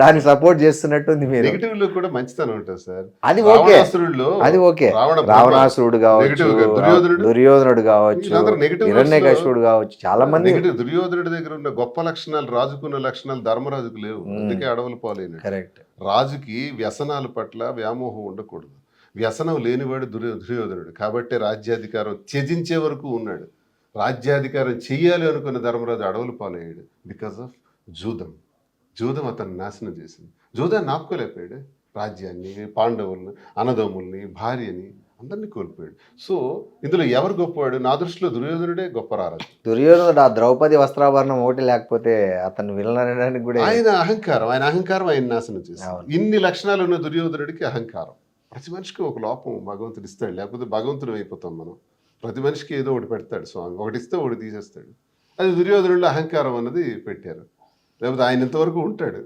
దాన్ని సపోర్ట్ చేస్తున్నట్టుంది మీరు. నెగిటివ్ లో కూడా మంచితనం ఉంటుంది సార్. అది ఓకే, రావణాసురుడిలో అది ఓకే. రావణ రావణాసురుడు కావచ్చు, దుర్యోధనుడు, దుర్యోధనుడు కావచ్చు, వీళ్ళందరూ negative హిరణ్యకశిపుడు కావచ్చు, చాలా మంది. నెగిటివ్. దుర్యోధనుడి దగ్గర ఉన్న గొప్ప లక్షణాలు, రాజుకున్న లక్షణాలు ధర్మరాజుకు లేవు, అందుకే అడవులు పాలైన. కరెక్ట్. రాజుకి వ్యసనాల పట్ల వ్యామోహం ఉండకూడదు. వ్యసనం లేనివాడు దుర్యోధనుడు. కాబట్టి రాజ్యాధికారం త్యజించే వరకు ఉన్నాడు. రాజ్యాధికారం చెయ్యాలి అనుకున్న ధర్మరాజు అడవులు పాలయ్యాడు బికాస్ ఆఫ్ జూదం. జూదం అతన్ని నాశనం చేసింది. జూదాన్ని ఆపుకోలేకపోయాడు. రాజ్యాన్ని, పాండవుల్ని, అన్నదమ్ముల్ని, భార్యని అందరినీ కోల్పోయాడు. సో ఇందులో ఎవరు గొప్పవాడు? నా దృష్టిలో దుర్యోధనుడే గొప్ప రారాజు. దుర్యోధనుడు ఆ ద్రౌపది వస్త్రాభరణం ఒకటి లేకపోతే అతను విలనడానికి కూడా ఆయన అహంకారం ఆయన నాశనం చేశాడు. ఇన్ని లక్షణాలు ఉన్న దుర్యోధనుడికి అహంకారం. ప్రతి మనిషికి ఒక లోపం భగవంతుడు ఇస్తాడు, లేకపోతే భగవంతుడు అయిపోతాం మనం. ప్రతి మనిషికి ఏదో ఒకటి పెడతాడు స్వామి, ఒకటి ఇస్తే ఒకటి తీసేస్తాడు. అది దుర్యోధనుడిలో అహంకారం అన్నది పెట్టారు, లేకపోతే ఆయన ఇంతవరకు ఉంటాడు.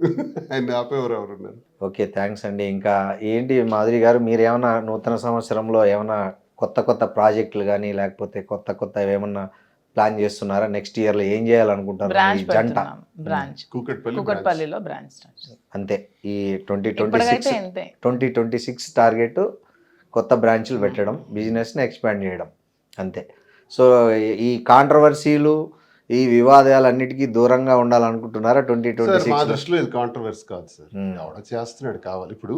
ఆయన ఆపేవారు ఎవరున్నారు? ఓకే, థ్యాంక్స్ అండి. ఇంకా ఏంటి మాధురి గారు, మీరు ఏమైనా నూతన సంవత్సరంలో ఏమైనా కొత్త ప్రాజెక్టులు కానీ లేకపోతే కొత్త ఏమన్నా ప్లాన్ చేస్తున్నారా? నెక్స్ట్ ఇయర్లో ఏం చేయాలనుకుంటారు? బ్రాంచ్ ఈ జంట బ్రాంచ్ కూకట్పల్లిలో బ్రాంచ్ అంతే. ఈ ఇప్పటికైతే అంతే. 2026 టార్గెట్ కొత్త బ్రాంచ్లు పెట్టడం, బిజినెస్ని ఎక్స్పాండ్ చేయడం, అంతే. సో ఈ కాంట్రవర్సీలు, ఈ వివాదాలన్నిటికీ దూరంగా ఉండాలనుకుంటున్నారా 2026? మా దృష్టిలో ఇది కాంట్రవర్సీ కాదు సార్, ఎవడ చేస్తున్నాడు కావాలి. ఇప్పుడు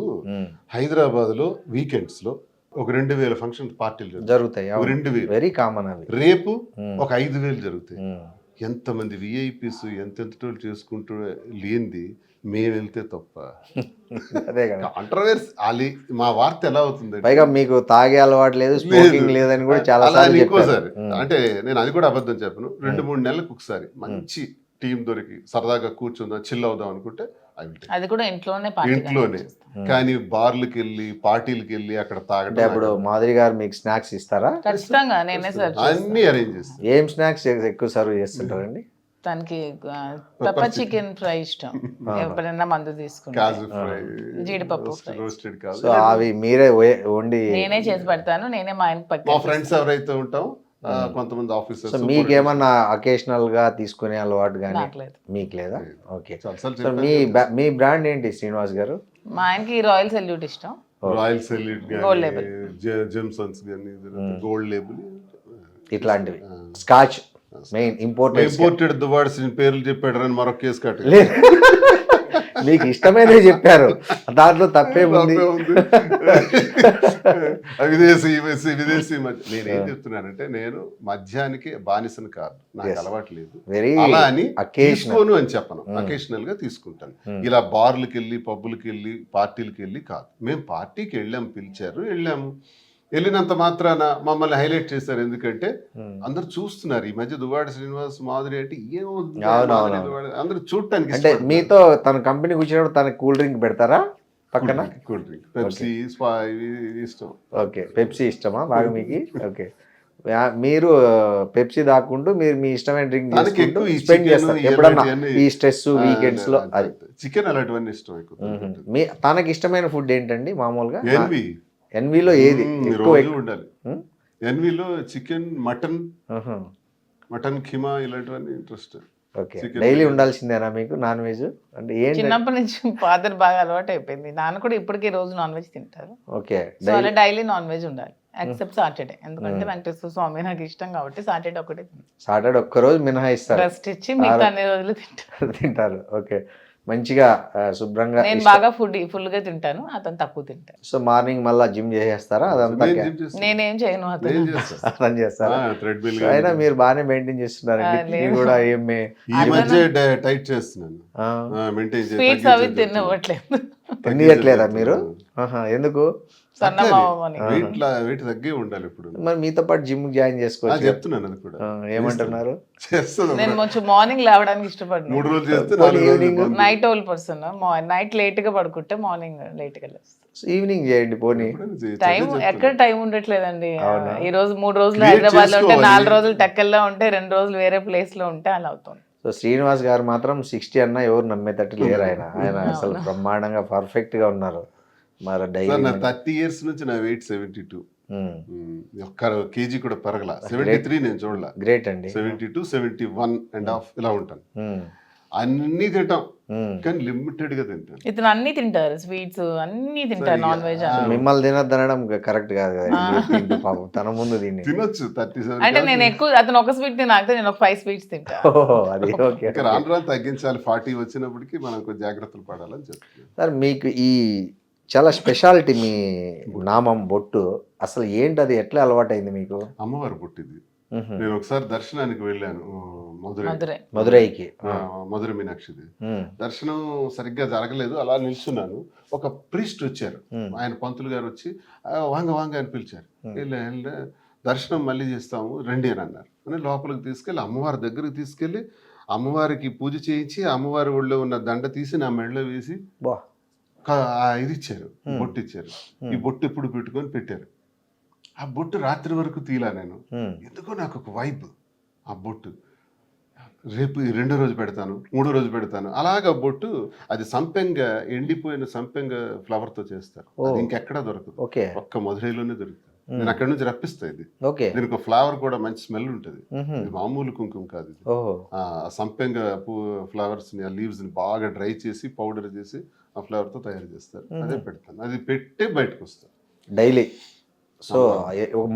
హైదరాబాద్లో వీకెండ్స్లో ఒక 2000 ఫంక్షన్ పార్టీలు జరుగుతాయి. 2000 వెరీ కామన్ అవి. రేపు ఒక 5000 జరుగుతాయి. ఎంతమంది విఐపీస్ ఎంతెంతటోళ్ళు చేసుకుంటూ లేనిది మేము వెళ్తే తప్ప. అదే కదా కాంట్రవర్సీ. మా వార్త ఎలా అవుతుంది? పైగా మీకు తాగే అలవాటు లేదు, స్మోకింగ్ లేదని కూడా చాలా ఇంకోసారి అంటే నేను అది కూడా అబద్ధం చెప్పను. 2-3 నెలలకు ఒకసారి మంచి టీం దొరికి సరదాగా కూర్చుందాం, చిల్ అవుదాం అనుకుంటే అది కూడా ఇంట్లోనే. కానీ బార్లకు వెళ్ళి పార్టీలకు వెళ్ళి అక్కడ తాగడం. ఇప్పుడు మాధురి గారు మీకు స్నాక్స్ ఇస్తారా? ఖచ్చితంగా నేనే సర్వ్ అన్ని అరేంజ్ చేస్తాను. ఏం స్నాక్స్ ఎక్కువ సర్వ్ చేస్తుంటారండి? తనకి పెప్పర్ చికెన్ ఫ్రై ఇష్టం, ఎప్పుడైనా మందు తీసుకుంటే. కాజు ఫ్రై, జీడిపప్పు ఫ్రై, రోస్టెడ్ కాజు. సో అవి మీరే వండి నేనే చేసి పెడతాను. నేనే మా ఆయనకి మా ఫ్రెండ్స్ ఎవరైతే ఉంటాం, కొంతమంది ఆఫీసర్స్. సో మీకేమన్నా అకేషనల్ గా తీసుకునే అలవాటు కానీ మీకు లేదా? ఓకే. సో మీ బ్రాండ్ ఏంటి శ్రీనివాస్ గారు? మా ఆయనకి రాయల్ సెల్యూట్ ఇష్టం. రాయల్ సెల్యూట్ కానీ, జెమ్సన్స్ కానీ, గోల్డ్ లేబుల్ ఇట్లాంటివి. స్కాచ్ మెయిన్ ఇంపోర్టెడ్ దువాడ్స్ పేర్లు చెప్పాడు అని మరొక కేసు కట్ట. మీకు ఇష్టమైనవి చెప్పారు, దాంట్లో తప్పే ఉంది. విదేశీ నేనేం చెప్తున్నానంటే, నేను మద్యానికి బానిసను కాదు, నాకు అలవాటు లేదు. అలా అని తీసుకోను అని చెప్పను, అకేషనల్ గా తీసుకుంటాను. ఇలా బార్లకు వెళ్ళి, పబ్బులకి వెళ్ళి, పార్టీలకు వెళ్ళి కాదు. మేము పార్టీకి వెళ్ళాము, పిలిచారు, వెళ్ళాము. వెళ్ళినంత మాత్రాన మమ్మల్ని హైలైట్ చేశారు. ఎందుకంటే అందరు చూస్తున్నారు ఈ మధ్య దువ్వాడ శ్రీనివాస్, మాధురి అంటే ఏమవుతుంది అందరూ చూడటానికి. అంటే మీతో తన కంపెనీకి వచ్చినప్పుడు తన కూల్ డ్రింక్ పెడతారా పక్కన? కూల్ డ్రింక్, పెప్సీ ఇష్టం. ఓకే, పెప్సీ ఇష్టమా బాగా మీకు? ఓకే. మీరు పెప్సీ దాక్కుంటూ మీరు మీ ఇష్టమైన డ్రింక్ తనకి చేసుకుంటూ ఎక్కువ ఈ స్పెండ్ chicken, చేస్తారు ఈ ఎప్పుడన్నా అలాంటివన్నీ- ఈ స్ట్రెస్ వీకెండ్స్ లో అది చికెన్ అలాంటివన్నీ ఇష్టం ఎక్కువ. మీ తనకి ఇష్టమైన ఫుడ్ ఏంటండి మామూలుగా ఎన్వి ఎన్విలో ఏది ఎక్కువ రోజు ఉండాలి. ఎన్విలో చికెన్, మటన్ ఖీమా ఇలాంటివన్నీ ఇంట్రెస్ట్. ఓకే డైలీ ఉండాల్సిందేనా మీకు నాన్ వెజ్ అంటే ఏంటి? చిన్నప్పటి నుంచి ఫాదర్ బాగా అలవాటు అయిపోయింది. నాన్న కూడా ఇప్పటికీ రోజు నాన్ వెజ్ తింటారు. ఓకే సో అలా డైలీ నాన్ వెజ్ ఉండాలి ఎక్సెప్ట్ సాటర్డే, ఎందుకంటే వెంకటేశ్వర స్వామి నాకు ఇష్టం కాబట్టి సాటర్డే ఒకటే సాటర్డే ఒక్కరోజు మినహాయిస్తారు రెస్ట్ ఇచ్చి మిగతా అన్ని రోజులు తింటాను. తింటారు. ఓకే మంచిగా శుభ్రంగా నేను బాగా ఫుల్ గా తింటాను, అతను తక్కువ తింటాను. సో మార్నింగ్ మళ్ళీ జిమ్ చేసేస్తారా అదంతా నేనేం చేయను, అతను అర్థం చేస్తారా? థ్రెడ్మిల్ సో అయినా మీరు బాగానే మెయింటైన్ చేస్తున్నారండి. కిడ్నీ కూడా ఏమే ఈ మధ్య టైట్ చేస్తున్నాను, మెయింటైన్ స్వీట్స్ అవి తినవట్లేదు. తినట్లేదా మీరు? ఎందుకు? సన్నమావని వెయిట్ తగ్గే ఉండాలి ఇప్పుడు. మరి మీతో పాటు జిమ్ జాయిన్ చేసుకోవచ్చు. చెప్తున్నాను అది కూడా. ఏమంటున్నారు? చేస్తాను. నేను కొంచెం మార్నింగ్ లేవడానికి ఇష్టపడను. 3 రోజులు చేస్తే 4 రోజులు night owl person, night late గా పడుకుంటే మార్నింగ్ లేట్ గా లేస్తాను. ఈవినింగ్ చేయండి పోనీ. టైం ఎక్కడ టైం ఉండట్లేదండి. ఈ రోజు 3 రోజులు హైదరాబాద్ లో ఉంటే, 4 రోజులు టెక్కల్లో ఉంటే, 2 రోజులు వేరే ప్లేస్ లో ఉంటే అలా అవుతుంది. సో శ్రీనివాస్ గారు మాత్రం 60 అన్నా ఎవరు నమ్మేటట్టు లేరు. ఆయన అసలు బ్రహ్మాండంగా పర్ఫెక్ట్ గా ఉన్నారు. మరి డైలీ నా 30 years నుంచి నా వెయిట్ 72. ఒక్క కేజీ కూడా పెరగల. 73 నేను చూడలా. గ్రేట్ అండి. 72, 71.5 ఇలా ఉంటాను. అన్ని తింటాం కానీ లిమిటెడ్ గా తింటాను. ఇతను అన్ని తింటారు, స్వీట్స్ అన్ని తింటారు, నాన్ వెజ్. మిమ్మల్ని తినద్దనడం కరెక్ట్ కాదు కదా. పాపం తన ముందు దీన్ని తినొచ్చు. 37 అంటే నేను ఎక్కువ, అతను ఒక స్వీట్ తినాక నేను ఒక 5 స్వీట్స్ తింటా. అది ఓకే. ఇంకా రాను రాను తగ్గించాలి. 40 వచ్చినప్పటికీ మనం కొంచెం జాగ్రత్తలు పడాలని చెప్తున్నాను. సార్ మీకు ఈ చాలా స్పెషాలిటీ మీ నామం బొట్టు అసలు ఏంటి? అది ఎట్లా అలవాటైంది మీకు? అమ్మవారు పుట్టింది. నేను ఒకసారి దర్శనానికి వెళ్ళాను మదురైకి. మధుర మీనాక్షిది దర్శనం సరిగ్గా జరగలేదు. అలా నిల్చున్నాను. ఒక ప్రీస్ట్ వచ్చారు, ఆయన పంతులు గారు వచ్చి వాంగ అని పిలిచారు. వెళ్ళా దర్శనం మళ్ళీ చేస్తాము రండి అని అన్నారు. అని లోపలికి తీసుకెళ్ళి అమ్మవారి దగ్గరికి తీసుకెళ్ళి అమ్మవారికి పూజ చేయించి అమ్మవారి ఒళ్ళో ఉన్న దండ తీసి నా మెడలో వేసి ఇది ఇచ్చారు, బొట్టు ఇచ్చారు. ఈ బొట్టు ఎప్పుడు పెట్టుకొని పెట్టారు. ఆ బొట్టు రాత్రి వరకు తీలా నేను. ఎందుకో నాకు ఒక వైబ్. ఆ బొట్టు రేపు 2వ రోజు పెడతాను, 3వ రోజు పెడతాను. అలాగా బొట్టు అది సంపెంగ, ఎండిపోయిన సంపెంగ ఫ్లవర్ తో చేస్తారు. అది ఇంకెక్కడా దొరకదు, ఒక్క మధురైలోనే దొరుకుతుంది. నేను అక్కడి నుంచి రప్పిస్తా. ఇది దీనికి ఒక ఫ్లవర్ కూడా మంచి స్మెల్ ఉంటుంది. ఇది మామూలు కుంకుమ కాదు. ఇది ఆ సంపెంగ ఫ్లవర్స్ ని, ఆ లీవ్స్ ని బాగా డ్రై చేసి పౌడర్ చేసి ఆ ఫ్లవర్ తో తయారు చేస్తారు. అదే పెడతాను. అది పెట్టి బయటకు వస్తాను డైలీ. సో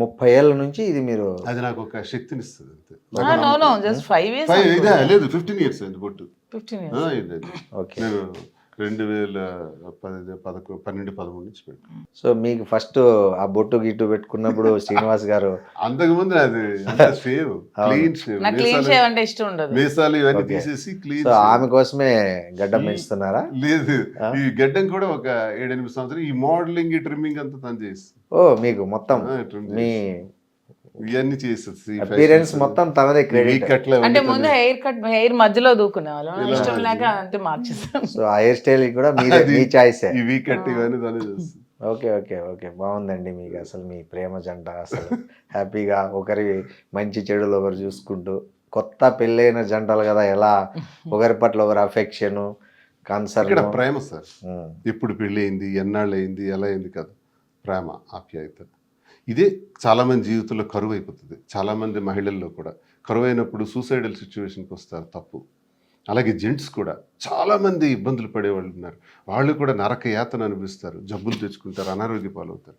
30 ఏళ్ళ నుంచి ఇది మీరు. అది నాకు ఒక శక్తిని ఇస్తుంది అంతే. జస్ట్ 5 years లేదు 15 years అయింది బొట్టు. 15 years. నేను 2012-13 నుంచి పెట్టాను. సో మీకు ఫస్ట్ ఆ బొట్టు గిట్టు పెట్టుకున్నప్పుడు శ్రీనివాస్ గారు అంతకుముందు అది షేవ్, క్లీన్ షేవ్. నాకు క్లీన్ షేవ్ అంటే ఇష్టం ఉండదు. మీసాలు ఇవన్నీ తీసేసి క్లీన్. సో ఆమె కోసమే గడ్డం పెంచుతున్నారా? లేదు, ఈ గడ్డం కూడా ఒక 7-8 సంవత్సరాలు ఈ మోడలింగ్, ఈ ట్రిమ్మింగ్ అంతా తను చేసి. మీకు మొత్తం మీ ఇవన్నీ చేసేసి అపియరెన్స్ మొత్తం తనదే క్రెడిట్. అంటే ముందు హెయిర్ మధ్యలో దూకునే వాళ్ళం, ఇష్టం లేక అంటే మార్చేస్తాం. సో ఆ హెయిర్ స్టైల్ కూడా మీ చాయిస్. ఈ వీక్ కట్ ఇవన్నీ తనే చేస్తుంది. ఓకే బాగుందండి. మీకు అసలు మీ ప్రేమ జంట అసలు హ్యాపీగా ఒకరి మంచి చెడులు ఒకరు చూసుకుంటూ, కొత్త పెళ్ళైన జంటలు కదా, ఎలా ఒకరి పట్ల ఒకరు అఫెక్షన్, కన్సర్న్. ప్రేమ సార్ ఎప్పుడు పెళ్ళి అయింది, ఎన్నాళ్ళు అయింది, ఎలా అయింది కదా, ప్రేమ ఆప్యాయత. ఇదే చాలామంది జీవితంలో కరువు అయిపోతుంది. చాలామంది మహిళల్లో కూడా కరువు అయినప్పుడు సూసైడల్ సిచ్యువేషన్కి వస్తారు, తప్పు. అలాగే జెంట్స్ కూడా చాలామంది ఇబ్బందులు పడేవాళ్ళు ఉన్నారు. వాళ్ళు కూడా నరక యాతన అనుభవిస్తారు, జబ్బులు తెచ్చుకుంటారు, అనారోగ్య పాలవుతారు.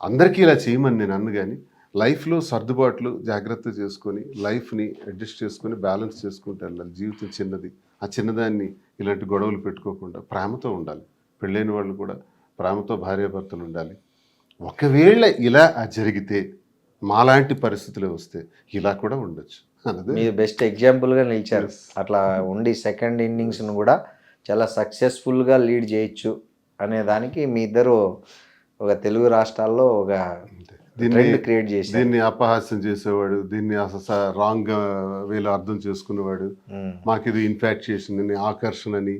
అందరికీ ఇలా చేయమని నేను అన్ను, కానీ లైఫ్లో సర్దుబాట్లు జాగ్రత్త చేసుకొని లైఫ్ని అడ్జస్ట్ చేసుకొని బ్యాలెన్స్ చేసుకుంటూ వెళ్ళాలి. జీవితం చిన్నది, ఆ చిన్నదాన్ని ఇలాంటి గొడవలు పెట్టుకోకుండా ప్రేమతో ఉండాలి. పెళ్ళైన వాళ్ళు కూడా ప్రేమతో భార్యాభర్తలు ఉండాలి. ఒకవేళ ఇలా జరిగితే, మాలాంటి పరిస్థితులు వస్తే ఇలా కూడా ఉండొచ్చు. మీరు బెస్ట్ ఎగ్జాంపుల్గా నిలిచారు. అట్లా ఉండి సెకండ్ ఇన్నింగ్స్ను కూడా చాలా సక్సెస్ఫుల్గా లీడ్ చేయొచ్చు అనే దానికి మీ ఇద్దరు ఒక తెలుగు రాష్ట్రాల్లో ఒక ట్రెండ్ క్రియేట్ చేసి, దీన్ని అపహాస్యం చేసేవాడు, దీన్ని అసలు రాంగ్ వేలో అర్థం చేసుకునేవాడు, మాకు ఇది ఇన్ఫాక్చుయేషన్ అని, ఆకర్షణ అని,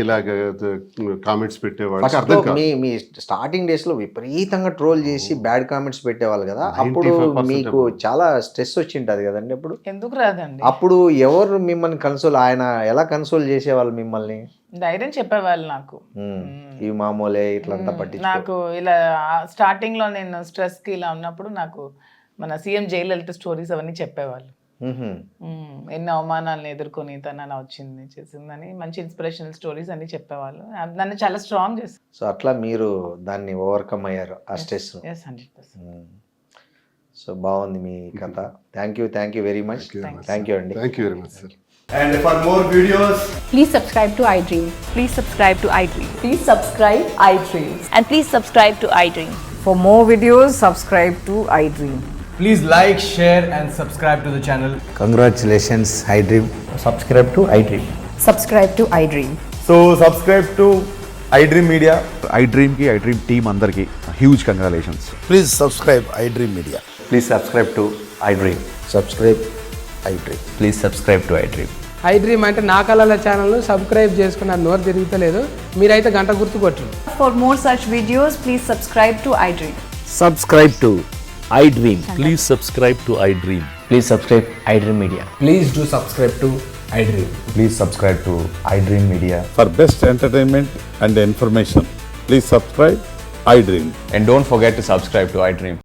ఇలాగ కామెంట్స్ పెట్టేవాళ్ళు నాకు అర్థం కాదు. మీ స్టార్టింగ్ డేస్ లో విపరీతంగా ట్రోల్ చేసి బ్యాడ్ కామెంట్స్ పెట్టేవాళ్ళు కదా, అప్పుడు 95% మీకు చాలా స్ట్రెస్ వచ్చింటది కదండి అప్పుడు. ఎందుకు రాదండి, అప్పుడు ఎవరు మిమ్మల్ని కన్సోల్, ఆయన ఎలా కన్సోల్ చేసేవాళ్ళు మిమ్మల్ని? ధైర్యం చెప్పేవాళ్ళు నాకు. ఇవి మామూలే ఇట్లంతా పట్టించుకో. నాకు ఇలా స్టార్టింగ్ లో నేను స్ట్రెస్ కి ఇలా ఉన్నప్పుడు నాకు మన సీఎం జయలలిత స్టోరీస్ అవన్నీ చెప్పేవాళ్ళు. ఎన్నో అవమానాలను ఎదుర్కొని తను అలా వచ్చింది చేసిందని మంచి ఇన్స్పిరేషనల్ స్టోరీస్ అన్ని చెప్పేవాళ్ళు. అది నన్ను చాలా స్ట్రాంగ్ చేస్తుంది. సో అట్లా మీరు దాన్ని ఓవర్కమ్ అయ్యారు ఆ స్ట్రెస్. 100%. సో బాగుంది మీ కథ. Thank you very much. Thank you అండి. Thank you very much sir. And for more videos, Please subscribe to iDream. Please subscribe to iDream. Please subscribe iDream. And please subscribe to iDream. For more videos, subscribe to iDream. please like, share, and subscribe to the channel. Congratulations iDream. Subscribe to iDream. Subscribe to iDream. So, subscribe to iDream Media. iDream की iDream team अंदर की huge congratulations. Please subscribe iDream Media. Please subscribe to iDream. Subscribe iDream. Please subscribe to iDream. iDream అంటే నా కళల ఛానల్ను సబ్స్క్రైబ్ చేసుకున్న నోరు తిరుగుతలేదు, మీరైతే గంట గుర్తు కొట్టండి. For more such videos, please subscribe to iDream. Subscribe to iDream. Please subscribe to iDream. Please subscribe iDream Media. Please do subscribe to iDream. Please subscribe to iDream Media. For best entertainment and information, please subscribe iDream. And don't forget to subscribe to iDream.